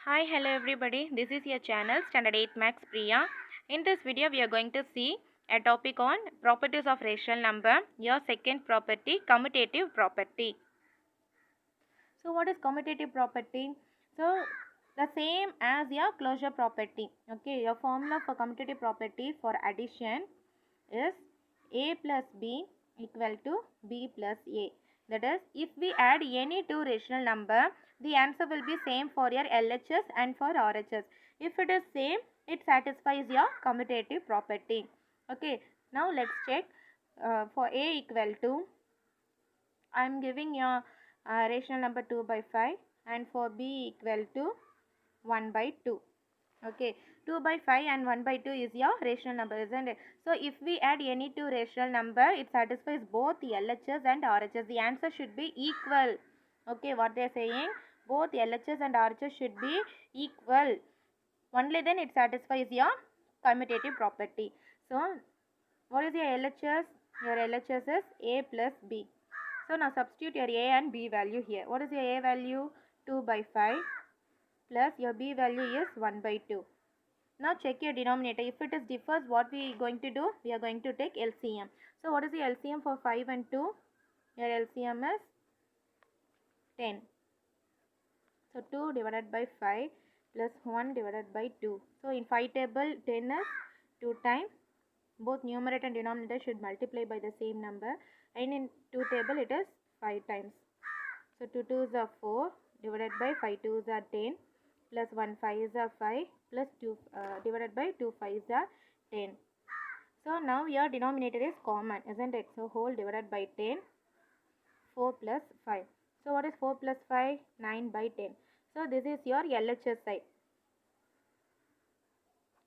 Hi, hello everybody. This is your channel Standard 8 Max Priya. In this video, we are going to see a topic on properties of rational number. Your second property, commutative property. So, what is commutative property? So, the same as your closure property. Okay, your formula for commutative property for addition is a plus b equal to b plus a. That is, if we add any two rational number, the answer will be same for your LHS and for RHS. If it is same, it satisfies your commutative property. Okay, now let's check for a equal to, I am giving your rational number 2 by 5, and for b equal to 1 by 2. Okay, 2 by 5 and 1 by 2 is your rational number, isn't it? So, if we add any two rational number, it satisfies both LHS and RHS. The answer should be equal. Okay, what they are saying, both LHS and RHS should be equal. Only then it satisfies your commutative property. So, what is your LHS? Your LHS is A plus B. So, now substitute your A and B value here. What is your A value? 2 by 5 plus your B value is 1 by 2. Now check your denominator. If it is differs, what we are going to do? We are going to take LCM. So what is the LCM for 5 and 2? Your LCM is 10. So 2 divided by 5 plus 1 divided by 2. So in 5 table 10 is 2 times. Both numerator and denominator should multiply by the same number. And in 2 table it is 5 times. So 2 2s are 4 divided by 5 2s are 10 plus 1 5s are 5 plus 2 divided by 2 5s are 10. So now your denominator is common, isn't it? So whole divided by 10, 4 plus 5. So what is 4 plus 5? 9 by 10. So this is your LHS side.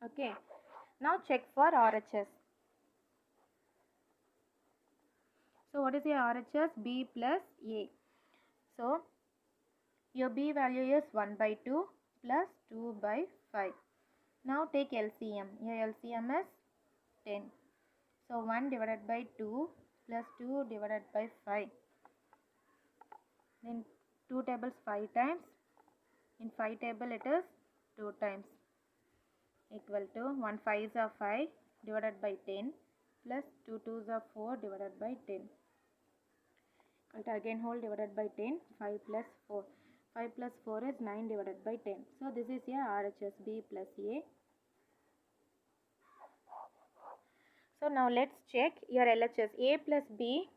Okay. Now check for RHS. So what is your RHS? B plus A. So your B value is 1 by 2 plus 2 by 5. Now take LCM. Your LCM is 10. So 1 divided by 2 plus 2 divided by 5. Then 2 tables 5 times. In 5 table it is 2 times. Equal to 1 5s are 5 divided by 10 plus 2 2s are 4 divided by 10. And again whole divided by 10. 5 plus 4. 5 plus 4 is 9 divided by 10. So this is your RHS B plus A. So now let's check your LHS. A plus B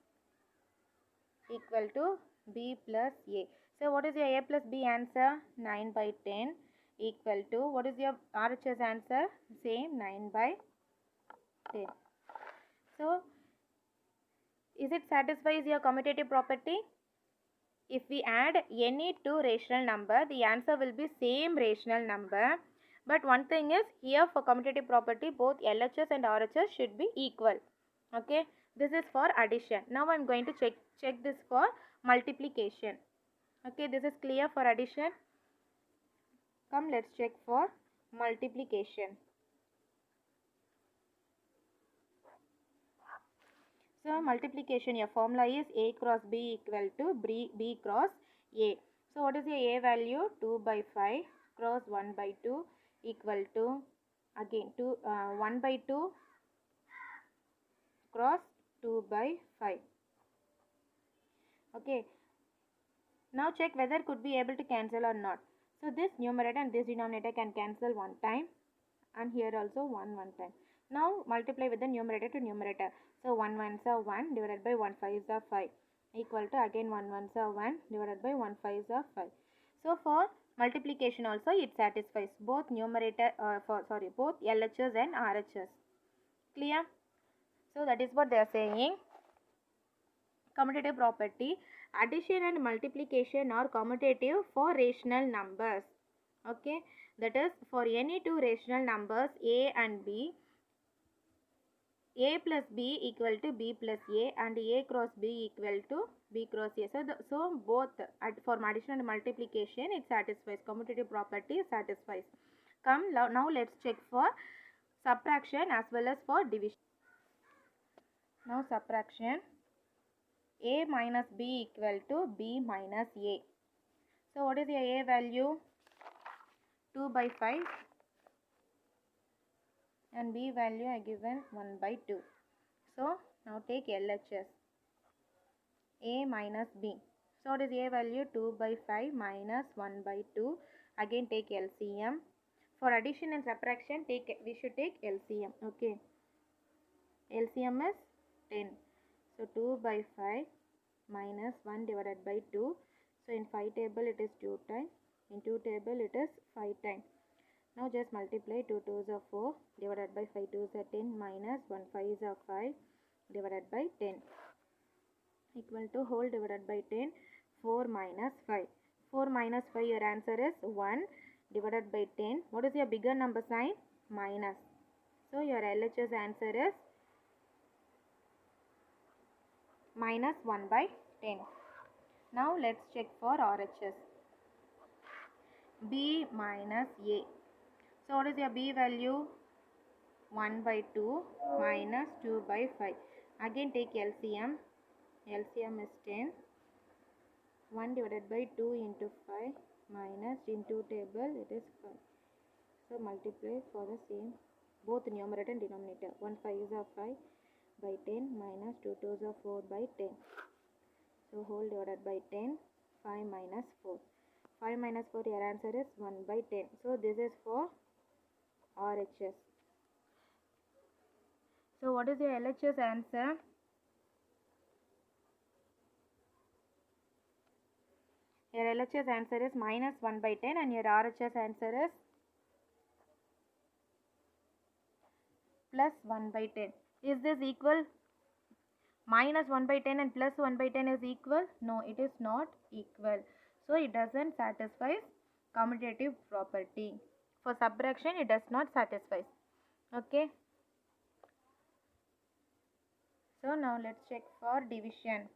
equal to B plus A. So what is your A plus B answer? 9 by 10 equal to, what is your RHS answer? Same, 9 by 10. So is it satisfies your commutative property? If we add any two rational number, the answer will be same rational number. But one thing is, here for commutative property, both LHS and RHS should be equal. Okay, this is for addition. Now I am going to check this for multiplication. Okay, this is clear for addition. Come, let's check for multiplication. So multiplication, your formula is A cross B equal to B cross A. So what is your A value? 2 by 5 cross 1 by 2 equal to, again 1 by 2 cross 2 by 5. Okay. Now check whether could be able to cancel or not. So this numerator and this denominator can cancel one time, and here also one time. Now multiply with the numerator to numerator. So 1 1s are 1 divided by 1 5s are 5 equal to, again 1 1s are 1 divided by 1 5s are 5. So for multiplication also it satisfies both numerator both LHS and RHS. Clear? So that is what they are saying. Commutative property, addition and multiplication are commutative for rational numbers. Okay, that is for any two rational numbers A and B, A plus B equal to B plus A and A cross B equal to B cross A. So both for addition and multiplication it satisfies, commutative property satisfies. Come now let's check for subtraction as well as for division. Now subtraction, A minus B equal to B minus A. So what is your A value? 2 by 5 and b value I given 1 by 2. So now take LHS. A minus B. So what is A value? 2 by 5 minus 1 by 2. Again take LCM. For addition and subtraction we should take LCM. Okay. LCM is 10. So 2 by 5 minus 1 divided by 2. So in 5 table it is 2 times. In 2 table it is 5 times. Now just multiply 2 2s are 4 divided by 5 2s are 10 minus 1 5s are 5 divided by 10 equal to whole divided by 10. 4 minus 5. 4 minus 5, your answer is 1 divided by 10. What is your bigger number sign? Minus. So your LHS answer is minus 1 by 10. Now let's check for RHS. B minus A. So what is your B value? 1 by 2 minus 2 by 5. Again take LCM. LCM is 10. 1 divided by 2 into 5 minus into table it is 5. So multiply for the same both numerator and denominator. 1 5s are 5 by 10 minus 2 2s are 4 by 10. So whole divided by 10. 5 minus 4. 5 minus 4, your answer is 1 by 10. So this is for RHS. So what is your LHS answer? Your LHS answer is minus 1 by 10 and your RHS answer is plus 1 by 10. Is this equal? Minus 1 by 10 and plus 1 by 10 is equal? No, it is not equal. So it doesn't satisfy commutative property. For subtraction, it does not satisfy. Okay. So now let's check for division.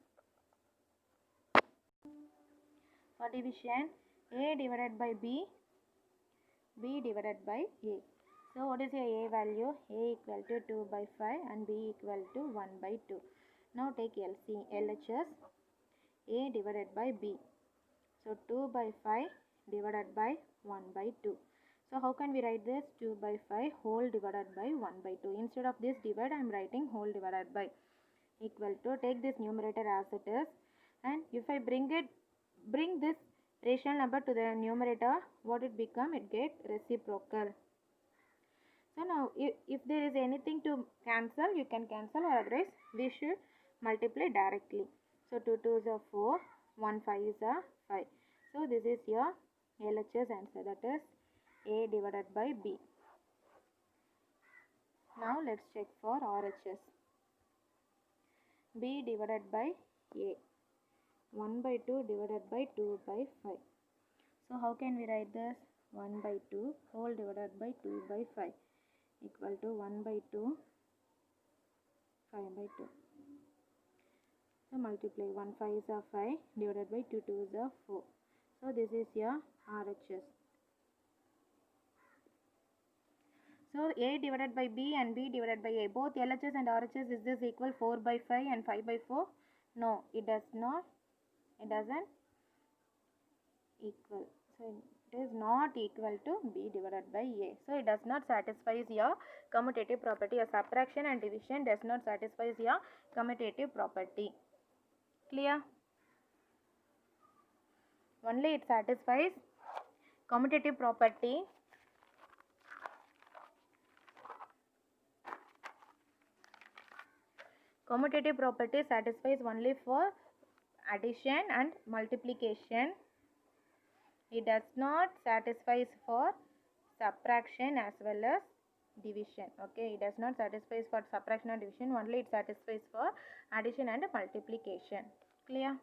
For division, A divided by B, B divided by A. So what is your A value? A equal to 2 by 5 and B equal to 1 by 2. Now take LHS. A divided by B. So 2 by 5 divided by 1 by 2. So how can we write this? 2 by 5 whole divided by 1 by 2. Instead of this divide, I am writing whole divided by. Equal to, take this numerator as it is. And if I bring this rational number to the numerator, what it become? It get reciprocal. So now if there is anything to cancel, you can cancel, or otherwise we should multiply directly. So 2 2s are 4, 1 5s are 5. So this is your LHS answer, that is A divided by B. Now let's check for RHS. B divided by A. 1 by 2 divided by 2 by 5. So how can we write this? 1 by 2 whole divided by 2 by 5 equal to 1 by 2 5 by 2. So multiply 1 5s are 5 divided by 2 2s are 4. So this is your RHS. So A divided by B and B divided by A, both LHS and RHS, is this equal 4 by 5 and 5 by 4? No, it does not. It doesn't equal. So it is not equal to B divided by A. So it does not satisfy your commutative property. A subtraction and division does not satisfy your commutative property. Clear? Only it satisfies commutative property commutative property satisfies only for addition and multiplication. It does not satisfy for subtraction as well as division. Okay, it does not satisfy for subtraction and division, only it satisfies for addition and multiplication. Clear?